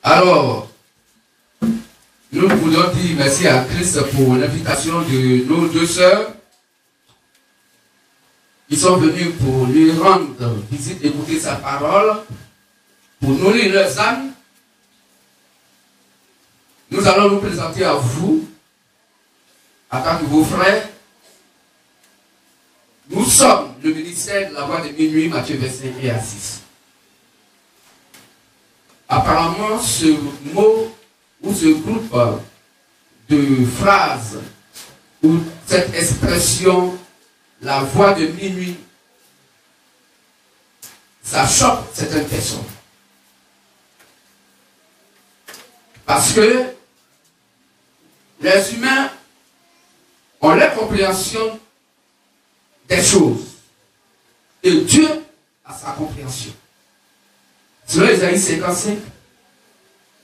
Alors, nous voulons dire merci à Christ pour l'invitation de nos deux sœurs qui sont venues pour lui rendre visite, écouter sa parole, pour nourrir leurs âmes. Nous allons nous présenter à vous, en tant que vos frères. Nous sommes le ministère de la Voix de Minuit, Matthieu 25 et à 6. Apparemment, ce mot ou ce groupe de phrases ou cette expression, la voix de minuit, ça choque certaines personnes. Parce que les humains ont la compréhension des choses. Et Dieu a sa compréhension. Selon Isaïe 55,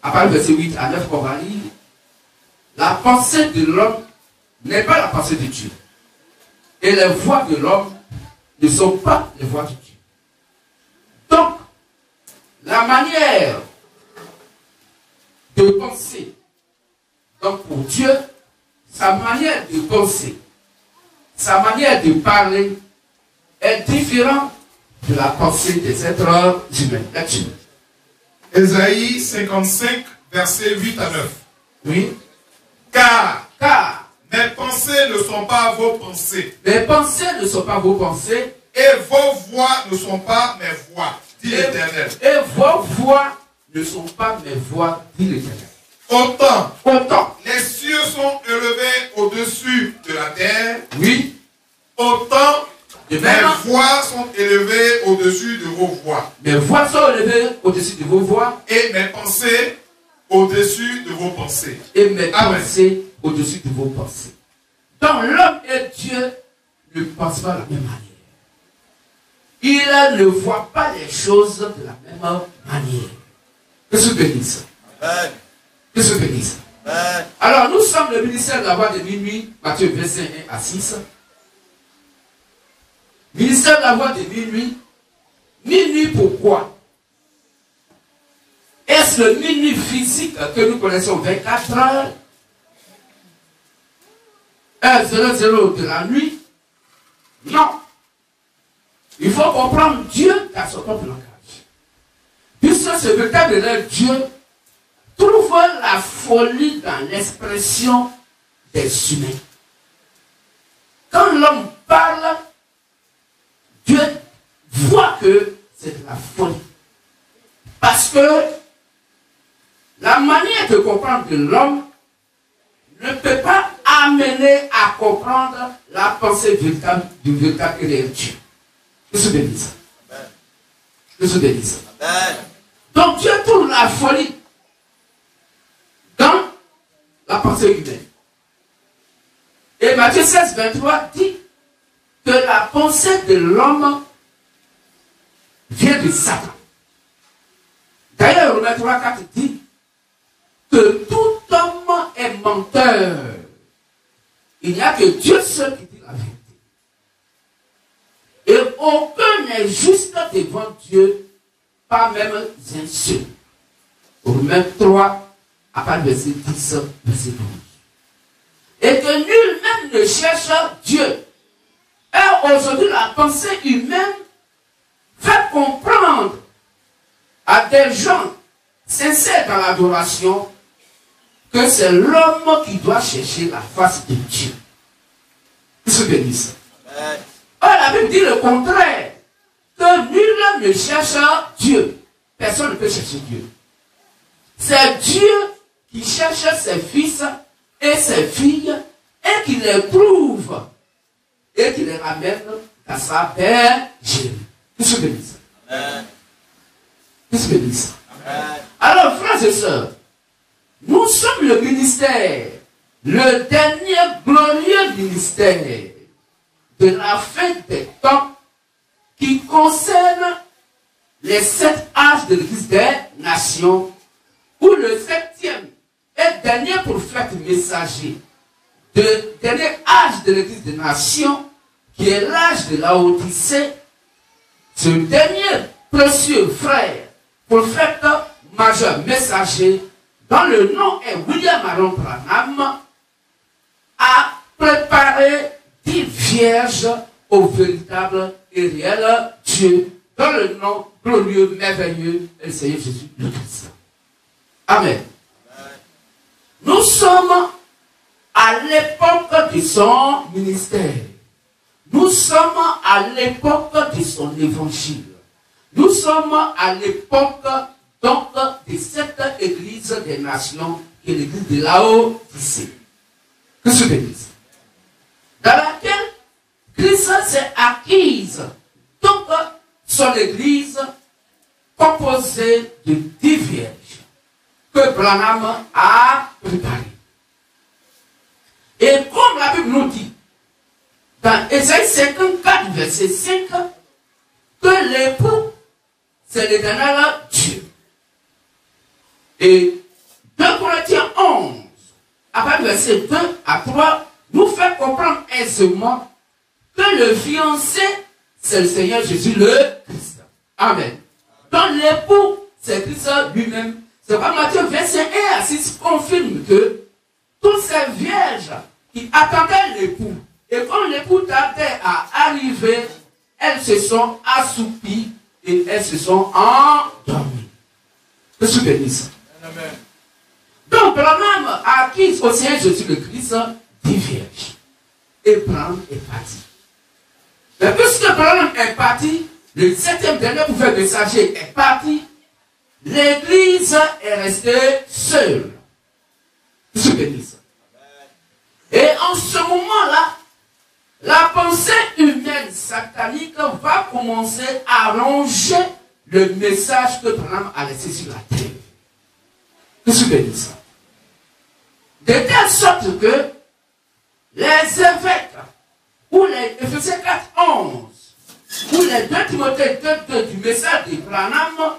à partir du verset 8 à 9 qu'on va lire, la pensée de l'homme n'est pas la pensée de Dieu. Et les voix de l'homme ne sont pas les voix de Dieu. Donc, la manière de penser, donc pour Dieu, sa manière de penser, sa manière de parler est différente de la pensée des êtres humains. Ésaïe 55, versets 8 à 9. Oui. Car mes pensées ne sont pas vos pensées. Mes pensées ne sont pas vos pensées. Et vos voix ne sont pas mes voix, dit l'Éternel. Et vos voix ne sont pas mes voix, dit l'Éternel. Autant les cieux sont élevés au-dessus de la terre. Oui. Autant mes voix sont élevées au-dessus de vos voix. Mes voix sont élevées au-dessus de vos voix. Et mes pensées au-dessus de vos pensées. Et mes pensées au-dessus de vos pensées. Donc l'homme et Dieu ne pensent pas de la même manière. Il ne voit pas les choses de la même manière. Que se bénisse. Que se bénisse. Alors nous sommes le ministère de la Voix de Minuit, Matthieu 25 à 6. Ministère de la Voix de Minuit. Minuit pourquoi? Est-ce le minuit physique que nous connaissons 24 heures? 1-0-0 de la nuit? Non. Il faut comprendre Dieu dans son propre langage. Puisque ce véritable Dieu trouve la folie dans l'expression des humains. Quand l'homme parle, Dieu voit que c'est de la folie. Parce que la manière de comprendre de l'homme ne peut pas amener à comprendre la pensée véritable du véritable et réel Dieu. Que se bénisse. Que se bénisse. Donc Dieu trouve la folie dans la pensée humaine. Et Matthieu 16, 23 dit que la pensée de l'homme vient de Satan. D'ailleurs, Romains 3, 4 dit que tout homme est menteur. Il n'y a que Dieu seul qui dit la vérité. Et aucun n'est juste devant Dieu, pas même un seul. Romains 3, à partir du verset 10, verset 12. Et que nul même ne cherche Dieu. Et aujourd'hui, la pensée humaine fait comprendre à des gens sincères dans l'adoration que c'est l'homme qui doit chercher la face de Dieu. Qu'ils se bénissent. Or, la Bible dit le contraire, que nul ne cherche Dieu. Personne ne peut chercher Dieu. C'est Dieu qui cherche ses fils et ses filles et qui les trouve et qui les ramène à sa bergerie. Qu'ils se bénissent. Qu'ils se bénissent. Alors, frères et sœurs, nous sommes le ministère, le dernier glorieux ministère de la fin des temps qui concerne les 7 âges de l'Église des nations, où le 7e et dernier prophète messager du dernier âge de l'Église des nations, qui est l'âge de la Odyssée, ce dernier précieux frère, prophète majeur messager, dont le nom est William Marion Branham, a préparé 10 vierges au véritable et réel Dieu, dans le nom glorieux, merveilleux, et Seigneur Jésus le Christ. Amen. Nous sommes à l'époque de son ministère. Nous sommes à l'époque de son évangile. Nous sommes à l'époque donc de cette église des nations, qui est l'église de Laodicée. Que se bénisse. Dans laquelle Christ s'est acquise donc son église composée de 10 vierges que Branham a préparées. Et comme la Bible nous dit, dans Ésaïe 54, verset 5, que l'époux, c'est l'éternel Dieu. Et 2 Corinthiens 11, après verset 2 à 3, nous fait comprendre aisément que le fiancé, c'est le Seigneur Jésus le Christ. Amen. Donc l'époux, c'est Christ lui-même. C'est pas Matthieu verset 1 à 6 confirme que toutes ces vierges qui attendaient l'époux, et quand l'époux tardait à arriver, elles se sont assoupies et elles se sont endormies. Que je bénisse. Amen. Donc Branham a acquis au Seigneur Jésus le Christ 10 vierges. Et Branham est parti. Mais puisque Branham est parti, le 7e dernier prophète messager est parti, l'église est restée seule. Que je bénisse. Et en ce moment-là, la pensée humaine satanique va commencer à ronger le message que Branham a laissé sur la terre. Que je bénisse. De telle sorte que les évêques, ou les Éphésiens 4, 11, ou les 2 Timothée 2 du message de Branham,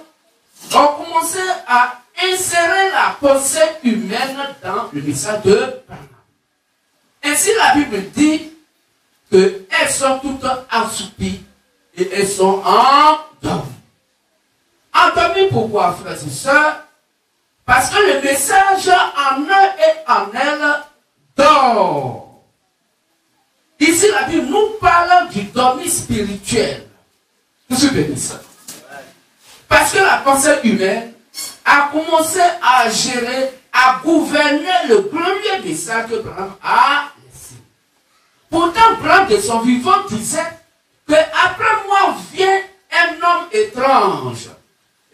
ont commencé à insérer la pensée humaine dans le message de Branham. Ainsi, la Bible dit qu'elles sont toutes assoupies et elles sont endormies. Endormies pourquoi, frères et sœurs? Parce que le message en eux et en elles dort. Ici, la Bible nous parle du dormi spirituel. Je suis béni ça. Parce que la pensée humaine a commencé à gérer, à gouverner le glorieux message que Branham a laissé. Pourtant, Branham de son vivant disait que après moi vient un homme étrange.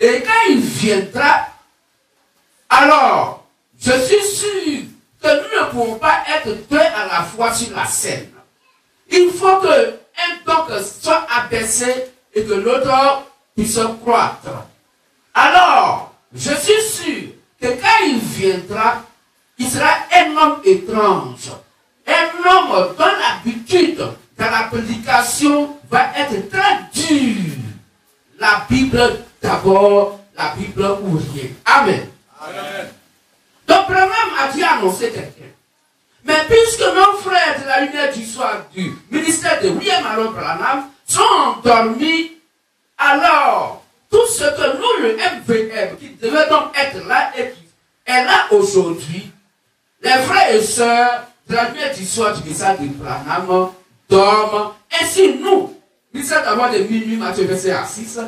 Et quand il viendra, alors, je suis sûr que nous ne pouvons pas être deux à la fois sur la scène. Il faut que un donc soit abaissé et que l'autre puisse croître. Alors, je suis sûr que quand il viendra, il sera un homme étrange. Un homme dont l'habitude dans la prédication va être très dure. La Bible d'abord, la Bible ou rien. Amen. Amen. Donc, Branham a dû annoncer quelqu'un. Mais puisque nos frères de la lumière du soir du ministère de William Marion Branham sont endormis, alors tout ce que nous, le MVM, qui devait donc être là et qui est là aujourd'hui, les frères et sœurs de la lumière du soir du ministère de Branham dorment. Ainsi, nous, ministère d'abord de minuit, Matthieu verset à 6,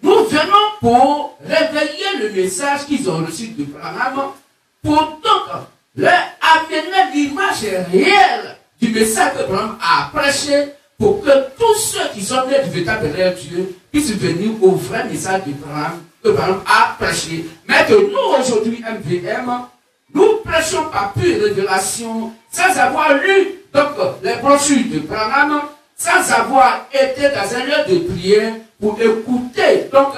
nous venons pour réveiller le message qu'ils ont reçu de Branham, pour donc leur amener l'image réelle du message que Branham a prêché, pour que tous ceux qui sont nés du véritable Dieu puissent venir au vrai message de Branham que Branham a prêché. Mais que nous, aujourd'hui, MVM, nous prêchons par pure révélation, sans avoir lu donc, les brochures de Branham, sans avoir été dans un lieu de prière pour écouter donc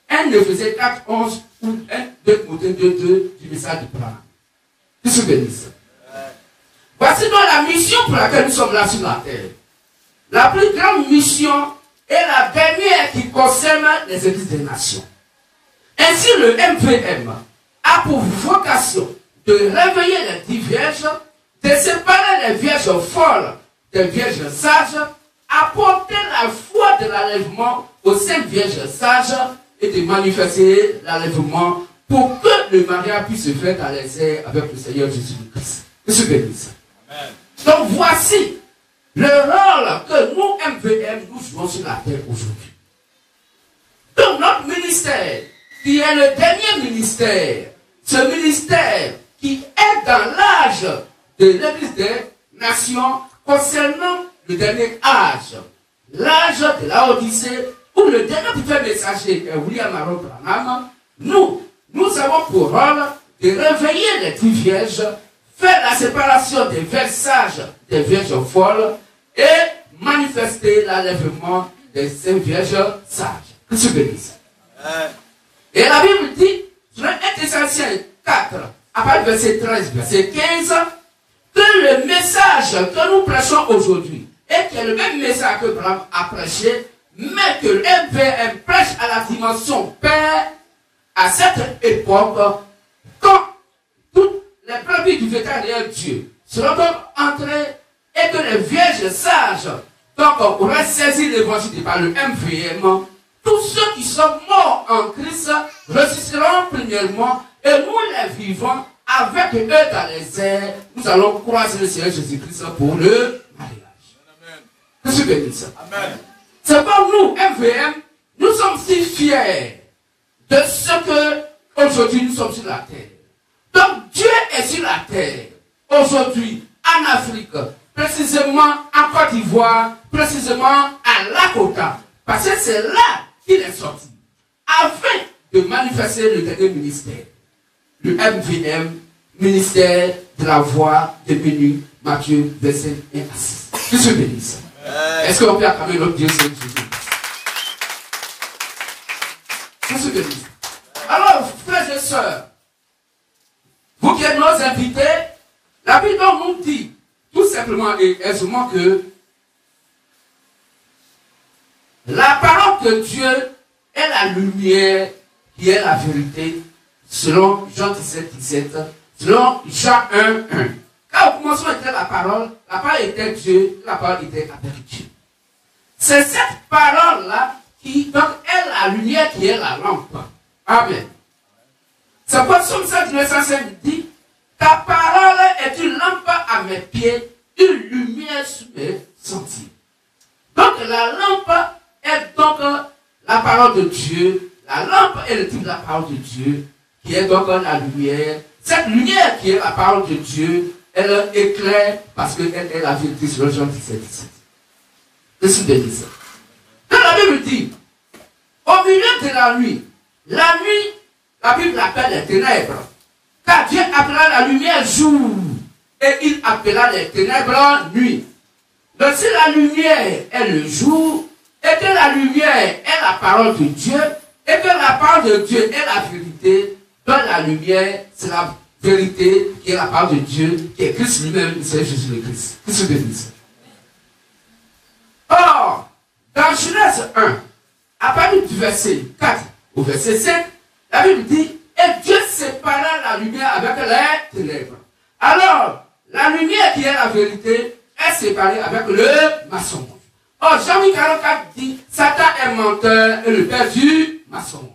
un Éphésiens 4, 11 ou un 2 Timothée 2 du message de Branham. Que se bénisse. Voici donc la mission pour laquelle nous sommes là sur la terre. La plus grande mission est la dernière qui concerne les églises des nations. Ainsi, le MVM a pour vocation de réveiller les 10 vierges, de séparer les vierges folles des vierges sages, apporter la foi de l'enlèvement aux 5 vierges sages et de manifester l'enlèvement pour que le mariage puisse se faire dans les airs avec le Seigneur Jésus-Christ. Monsieur bénisse. Donc voici le rôle que nous, MVM, nous jouons sur la terre aujourd'hui. Donc notre ministère, qui est le dernier ministère, ce ministère qui est dans l'âge de l'Église des Nations concernant le dernier âge, l'âge de la Odyssée, où le dernier prophète messager est William Aaron Branham, nous avons pour rôle de réveiller les 10 vierges, faire la séparation des vierges sages des vierges folles et manifester l'enlèvement des 5 vierges sages. Que Dieu bénisse. Et la Bible dit, dans 1 Thessaloniciens 4, à partir du verset 13, verset 15, que le message que nous prêchons aujourd'hui, et qui est le même message que Branham a prêché, mais que le MVM prêche à la dimension Père, à cette époque, quand toutes les brebis du vétérinaire Dieu seront donc entrées et que les vierges sages donc auraient saisi l'évangile par le MVM, tous ceux qui sont morts en Christ ressusciteront premièrement et nous les vivants avec eux dans les airs. Nous allons croiser le Seigneur Jésus-Christ pour le mariage. Que Dieu bénisse. Amen. C'est comme nous, MVM, nous sommes si fiers de ce que aujourd'hui nous sommes sur la terre. Donc Dieu est sur la terre aujourd'hui en Afrique, précisément en Côte d'Ivoire, précisément à Lakota, parce que c'est là qu'il est sorti, afin de manifester le dernier ministère, le MVM, ministère de la voix de Béni, Matthieu, verset 1 à 6. Que Dieu bénisse. Est-ce qu'on peut acclamer notre Dieu, Seigneur Jésus? Que Dieu bénisse. Alors, frères et sœurs, vous qui êtes nos invités, la Bible nous dit tout simplement et aisément que la parole de Dieu est la lumière qui est la vérité, selon Jean 17, 17, selon Jean 1, 1. Quand au commencement était la parole était Dieu, la parole était avec Dieu. C'est cette parole-là qui donc est la lumière qui est la lampe. Amen. C'est pourquoi Somme 105 dit, ta parole est une lampe à mes pieds, une lumière sur mes sentiers. Donc la lampe est donc la parole de Dieu. La lampe est le type de la parole de Dieu, qui est donc la lumière. Cette lumière qui est la parole de Dieu, elle éclaire parce qu'elle est la vérité sur Jean 17, 17. Je suis béni. Quand la Bible dit, au milieu de la nuit, la Bible l'appelle les ténèbres. Car Dieu appela la lumière jour et il appela les ténèbres nuit. Donc si la lumière est le jour et que la lumière est la parole de Dieu et que la parole de Dieu est la vérité, donc la lumière c'est la vérité qui est la parole de Dieu, qui est Christ lui-même, c'est Jésus le Christ. Qui se bénisse. Or, dans Genèse 1, à partir du verset 4 au verset 5, la Bible dit, et Dieu sépara la lumière avec les ténèbres. Alors, la lumière qui est la vérité est séparée avec le mensonge. Or, Jean 44 dit, Satan est menteur et le père du mensonge.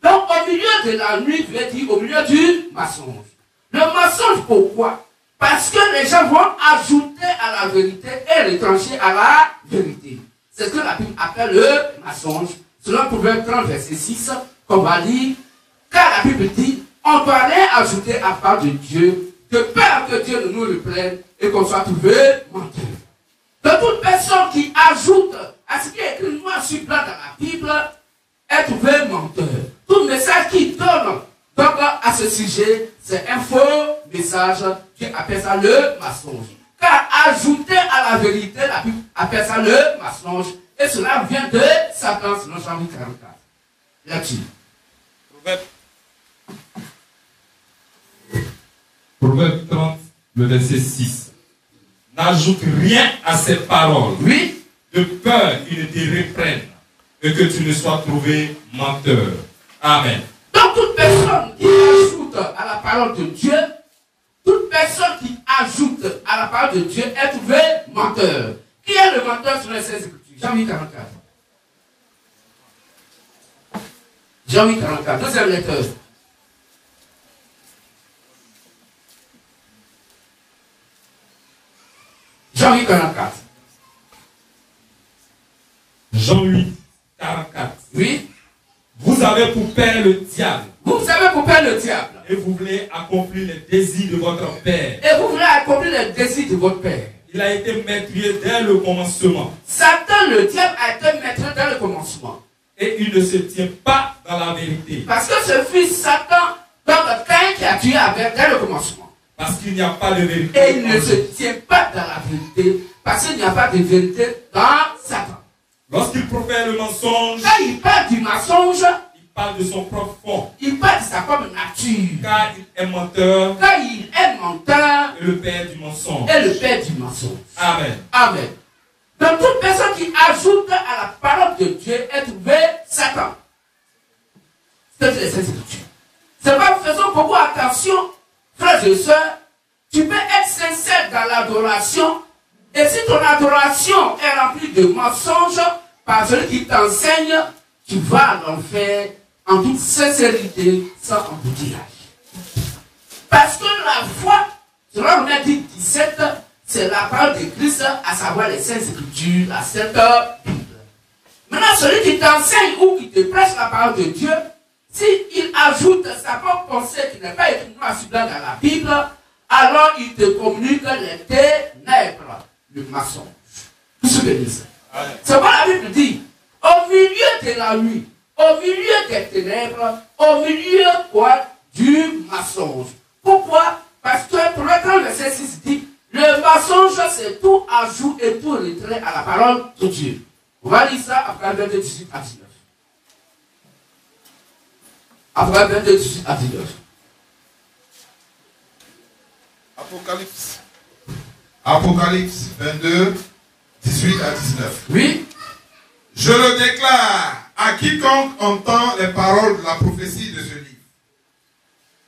Donc, au milieu de la nuit, il veut dire au milieu du mensonge. Le mensonge, pourquoi? Parce que les gens vont ajouter à la vérité et retrancher à la vérité. C'est ce que la Bible appelle le mensonge. Selon Proverbe 30, verset 6, qu'on va lire, car la Bible dit, on doit rien ajouter à part de Dieu, de peur que Dieu ne nous reprenne et qu'on soit trouvé menteur. De toute personne qui ajoute à ce qui est écrit noir sur blanc dans la Bible est trouvé menteur. Tout message qui donne donc à ce sujet, c'est un faux message. Dieu appelle ça le mensonge. Car ajouter à la vérité, la Bible appelle ça le mensonge. Et cela vient de Satan, selon Jean 44. Là-dessus. Proverbe 30, le verset 6. N'ajoute rien à ces paroles. Oui. De peur qu'ils ne te reprennent et que tu ne sois trouvé menteur. Amen. Donc toute personne qui ajoute à la parole de Dieu, toute personne qui ajoute à la parole de Dieu est trouvé menteur. Qui est le menteur sur les 16 Écritures? Jean 8, 44. Jean 8, 44. Deuxième lecteur. 8, 44. Jean 8, 44. Oui. Vous avez pour père le diable. Vous avez pour père le diable. Et vous voulez accomplir les désirs de votre père. Et vous voulez accomplir les désirs de votre père. Il a été meurtrier dès le commencement. Satan, le diable, a été maître dès le commencement. Et il ne se tient pas dans la vérité. Parce que ce fut Satan, donc Caïn, qui a tué Abel dès le commencement. Parce qu'il n'y a pas de vérité. Et il ne se tient pas dans la vérité. Parce qu'il n'y a pas de vérité dans Satan. Lorsqu'il profère le mensonge, Quand il parle du mensonge, il parle de son propre fond. il parle de sa propre nature. Car il est menteur Quand il est menteur et le père du mensonge. et le père du mensonge. Amen. Amen. Donc toute personne qui ajoute à la parole de Dieu est trouvée Satan. C'est les Écritures. C'est pourquoi faisons beaucoup attention, frères et sœurs. Tu peux être sincère dans l'adoration. Et si ton adoration est remplie de mensonges par celui qui t'enseigne, tu vas en faire en toute sincérité, sans embouteillage. Parce que la foi, selon Romains 17, c'est la parole de Christ, à savoir les Saintes Écritures, la Sainte Bible. Maintenant, celui qui t'enseigne ou qui te prêche la parole de Dieu, s'il ajoute sa propre pensée qui n'est pas écrite noir sur blanc dans la Bible, alors il te communique les ténèbres, le mensonge. Tout ce que dit. C'est quoi la Bible dit? Au milieu de la nuit, au milieu des ténèbres, au milieu quoi? Du mensonge. Pourquoi? Parce que pour le verset 6 dit, le mensonge c'est tout ajout et tout retrait à la parole de Dieu. On va lire ça après le verset 18 à 19. Après le verset 18 à 19. Apocalypse 22, 18 à 19. Oui. Je le déclare à quiconque entend les paroles de la prophétie de ce livre.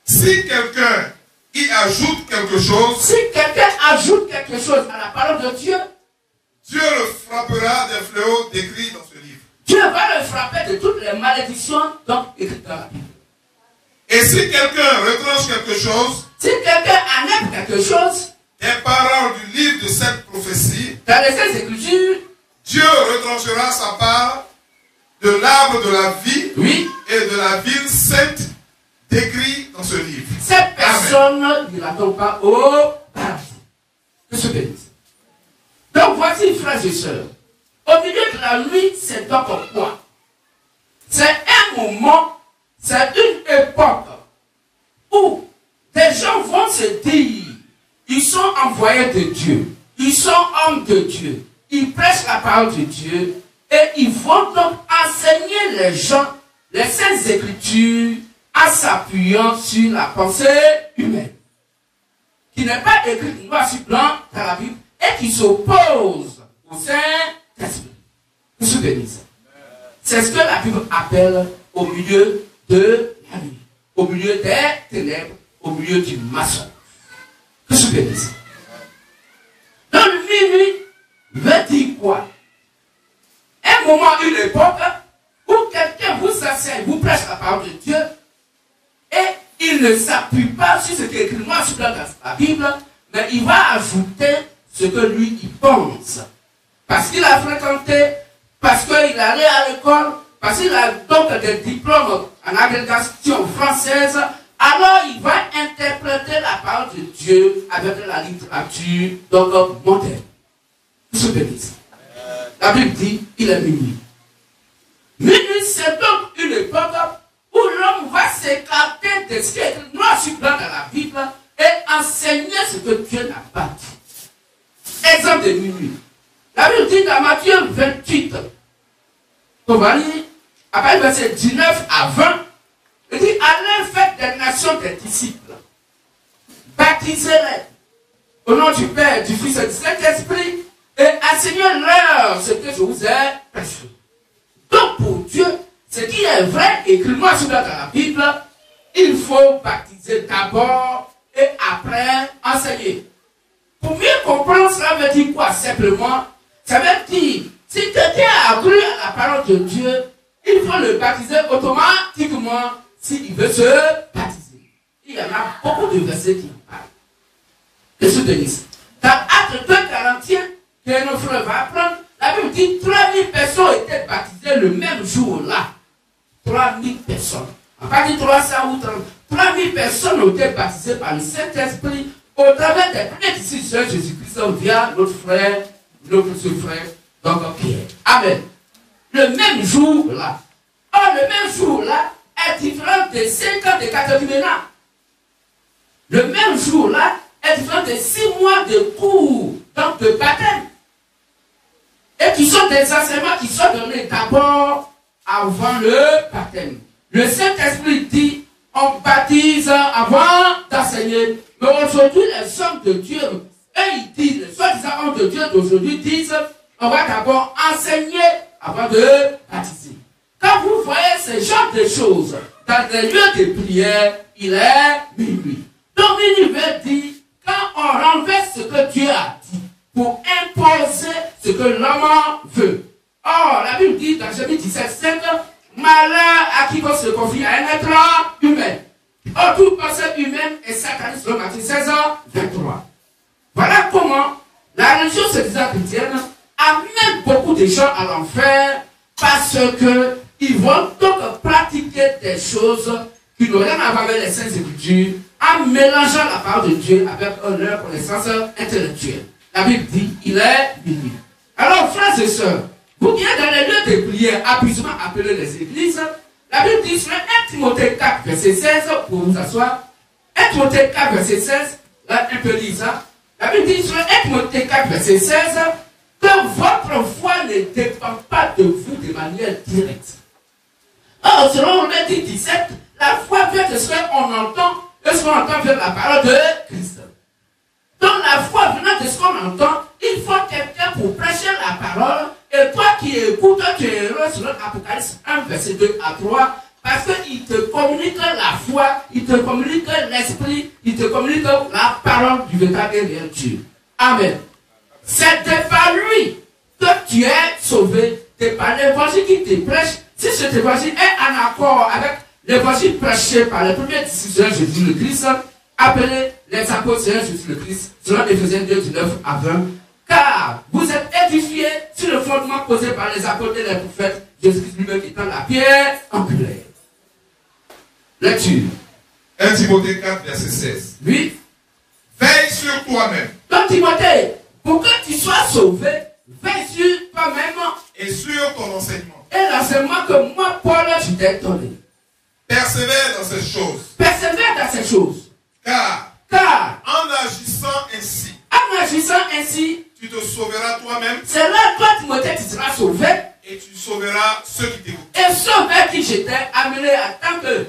Si quelqu'un y ajoute quelque chose, si quelqu'un ajoute quelque chose à la parole de Dieu, Dieu le frappera des fléaux décrits dans ce livre. Dieu va le frapper de toutes les malédictions donc écrites dans la Bible. Et si quelqu'un retranche quelque chose, si quelqu'un enlève quelque chose, des paroles du livre de cette prophétie, dans les Saintes Écritures, Dieu retranchera sa part de l'arbre de la vie, oui, et de la ville sainte décrit dans ce livre. Cette personne ne l'attend pas au paradis. Que ce que dit. Donc voici, frères et sœurs, au milieu de la nuit, c'est donc quoi? C'est un moment, c'est une époque où des gens vont se dire, ils sont envoyés de Dieu, ils sont hommes de Dieu, ils prêchent la parole de Dieu et ils vont donc enseigner les gens les Saintes Écritures en s'appuyant sur la pensée humaine, qui n'est pas écrite noir sur blanc dans la Bible et qui s'oppose au Saint-Esprit. Vous vous souvenez ça? C'est ce que la Bible appelle au milieu de la nuit, au milieu des ténèbres, au milieu du mensonge. Vous vous souvenez ça? Dans le minuit, veut dire quoi? Un moment, une époque où quelqu'un vous enseigne, vous prêche la parole de Dieu et il ne s'appuie pas sur ce qui est écrit noir sur blanc dans la Bible, mais il va ajouter ce que lui il pense. Parce qu'il a fréquenté, parce qu'il est allé à l'école, parce qu'il a donc des diplômes en agrégation française, alors il va interpréter la parole de Dieu avec la littérature donc moderne. Vous vous souvenez ça? La Bible dit, il est minuit. Minuit, c'est donc une époque où l'homme va s'écarter de ce qui est noir sur blanc dans la Bible et enseigner ce que Dieu n'a pas dit. Exemple de minuit. La Bible dit dans Matthieu 28, on va lire, après le verset 19 à 20, il dit, allez faire des nations des disciples, baptisez-les au nom du Père, du Fils et du Saint-Esprit, et enseignez-leur ce que je vous ai prêché. Donc pour Dieu, ce qui est vrai, écrit-moi sur dans la Bible, il faut baptiser d'abord et après enseigner. Pour mieux comprendre, cela veut dire quoi? Simplement, ça veut dire, si quelqu'un a cru à la parole de Dieu, il faut le baptiser automatiquement s'il veut se baptiser. Il y en a beaucoup de versets qui en parlent. Je suis Denis. Dans Acte 2, 41, que nos frères vont apprendre, la Bible dit 3000 personnes étaient baptisées le même jour-là. 3000 personnes. On n'a pas dit 300 ou 30. 3000 personnes ont été baptisées par le Saint-Esprit au travers des premiers disciples de Jésus-Christ via notre frère, notre frère, donc Pierre. Amen. Le même jour-là. Or, le même jour-là est différent des 5 ans de catéchumènat. Le même jour-là est différent de 6 mois de cours, donc de baptême. Et qui sont des enseignements qui sont donnés d'abord avant le baptême. Le Saint-Esprit dit, on baptise avant d'enseigner. Mais aujourd'hui, les hommes de Dieu, eux, ils disent, les soi-disant hommes de Dieu d'aujourd'hui disent, on va d'abord enseigner avant de baptiser. Quand vous voyez ce genre de choses dans les lieux de prière, il est minuit. Donc, minuit veut dire, quand on renverse ce que Dieu a dit, pour imposer ce que l'homme veut. Or, la Bible dit dans Jérémie 17:5, malheur à quiconque se confie à un être humain. Or, toute personne humaine est sataniste, selon Matthieu 16:23. Voilà comment la religion se disant chrétienne amène beaucoup de gens à l'enfer parce que ils vont donc pratiquer des choses qui n'ont rien à voir avec les saintes écritures en mélangeant la parole de Dieu avec leur connaissance intellectuelle. La Bible dit, il est minuit. Alors, frères et sœurs, vous qui êtes dans les lieux de prière, abusivement appelés les églises, la Bible dit sur 1 Timothée 4, verset 16, pour vous asseoir, 1 Timothée 4, verset 16, là, un peu lire ça. La Bible dit sur 1 Timothée 4, verset 16, que votre foi ne dépend pas de vous de manière directe. Or, selon Romains 17, la foi vient de ce qu'on entend, et ce qu'on entend vient de la parole de Christ. Donc la foi venant de ce qu'on entend, il faut quelqu'un pour prêcher la parole, et toi qui écoutes, tu es heureux selon Apocalypse 1, verset 2 à 3, parce qu'il te communique la foi, il te communique l'esprit, il te communique la parole du véritable et réel Dieu. Amen. C'est de par lui que tu es sauvé, c'est par l'évangile qui te prêche. Si cet évangile est en accord avec l'évangile prêché par les premiers disciples de Jésus le Christ, appelés les apôtres de Jésus le Christ, selon Éphésiens 2, 19 à 20, car vous êtes édifiés sur le fondement posé par les apôtres et les prophètes, Jésus-Christ lui-même étant la pierre angulaire. Lecture. 1 Timothée 4, verset 16. Oui. Veille sur toi-même. Donc Timothée, pour que tu sois sauvé, veille sur toi-même et sur ton enseignement. Et l'enseignement que moi, Paul, je t'ai donné. Persévère dans ces choses. Persévère dans ces choses. Car en agissant ainsi, tu te sauveras toi-même. C'est là, toi, Timothée, tu seras sauvé. Et tu sauveras ceux qui t'écoutent. Et ceux vers qui j'étais amené à tant que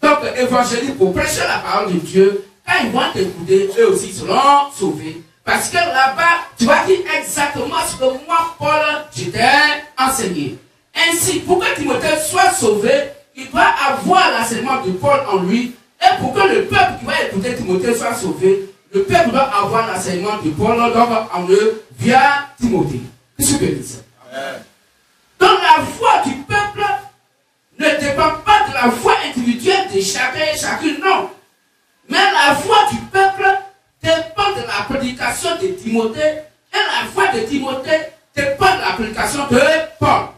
donc évangéliste pour prêcher la parole de Dieu, quand ils vont t'écouter, eux aussi seront sauvés. Parce que là-bas, tu vas dire exactement ce que moi, Paul, j'étais enseigné. Ainsi, pour que Timothée soit sauvé, il doit avoir l'enseignement de Paul en lui. Et pour que le peuple qui va écouter Timothée soit sauvé, le peuple doit avoir l'enseignement de Paul en eux via Timothée. Qu'est-ce que dit ça? Donc la foi du peuple ne dépend pas de la foi individuelle de chacun et chacune, non. Mais la foi du peuple dépend de la prédication de Timothée, et la foi de Timothée dépend de la prédication de Paul.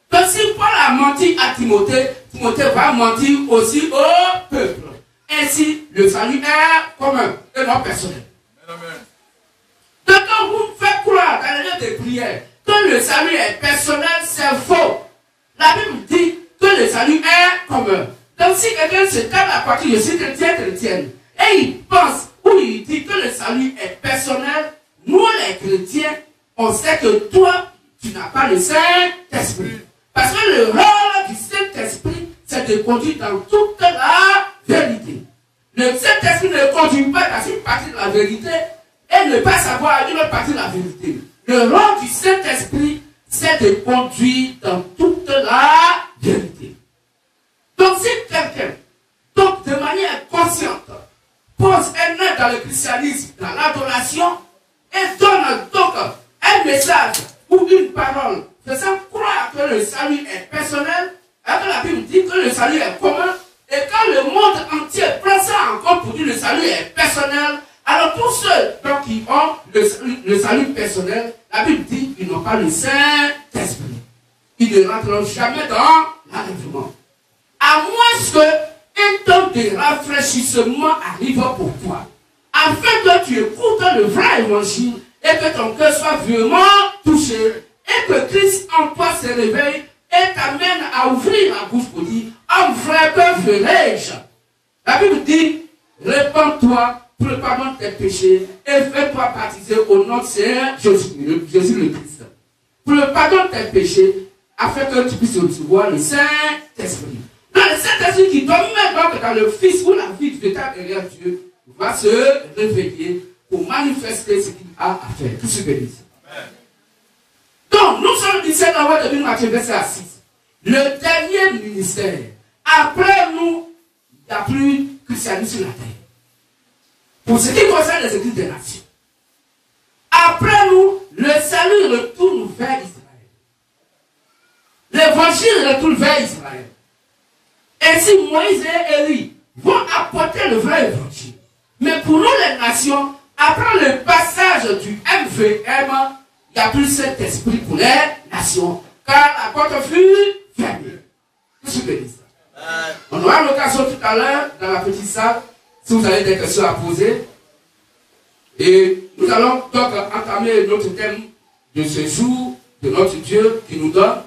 Donc si Paul a menti à Timothée, Timothée va mentir aussi au peuple. Ainsi, le salut est commun et non personnel. Amen. Donc quand vous faites croire dans les lieux de prière que le salut est personnel, c'est faux. La Bible dit que le salut est commun. Donc si quelqu'un se tape à partir de ce chrétienne, et il pense ou il dit que le salut est personnel, nous les chrétiens, on sait que toi, tu n'as pas le Saint-Esprit. Parce que le rôle du Saint-Esprit, c'est de conduire dans toute la vérité. Le Saint-Esprit ne conduit pas dans une partie de la vérité et ne pas savoir une autre partie de la vérité. Le rôle du Saint-Esprit, c'est de conduire dans toute la vérité. Donc si quelqu'un, donc de manière consciente, pose un nœud dans le christianisme, dans l'adoration, et donne donc un message ou une parole faisant croire que le salut est personnel, et que la Bible dit que le salut est commun, et quand le monde entier prend ça en compte pour dire que le salut est personnel, Alors pour ceux donc, qui ont le salut personnel, la Bible dit qu'ils n'ont pas le Saint-Esprit. Ils ne rentreront jamais dans l'enlèvement. À moins qu'un temps de rafraîchissement arrive pour toi. Afin que tu écoutes le vrai évangile et que ton cœur soit vraiment touché et que Christ en toi se réveille et t'amène à ouvrir la bouche pour dire en vrai que ferai-je. La Bible dit répands-toi pour le pardon de tes péchés et fais-toi baptiser au nom de Seigneur Jésus le Christ. Pour le pardon de tes péchés afin que tu puisses recevoir le Saint-Esprit. Dans le Saint-Esprit qui doit mettre dans le Fils ou la vie de ta derrière Dieu va se réveiller pour manifester ce qu'il a à faire. Tout ce que dit. Donc, nous sommes 17 novembre 2021, verset 6. Le dernier ministère. Après nous, il n'y a plus de christianisme sur la terre. Pour ce qui concerne les églises des nations. Après nous, le salut retourne vers Israël. L'évangile retourne vers Israël. Ainsi, Moïse et Élie vont apporter le vrai évangile. Mais pour nous, les nations, après le passage du MVM, il n'y a plus cet esprit pour les nations. Car la porte fut fermée. Qu'est-ce que je dis ça? On aura l'occasion tout à l'heure, dans la petite salle, si vous avez des questions à poser. Et nous allons donc entamer notre thème de ce jour, de notre Dieu qui nous donne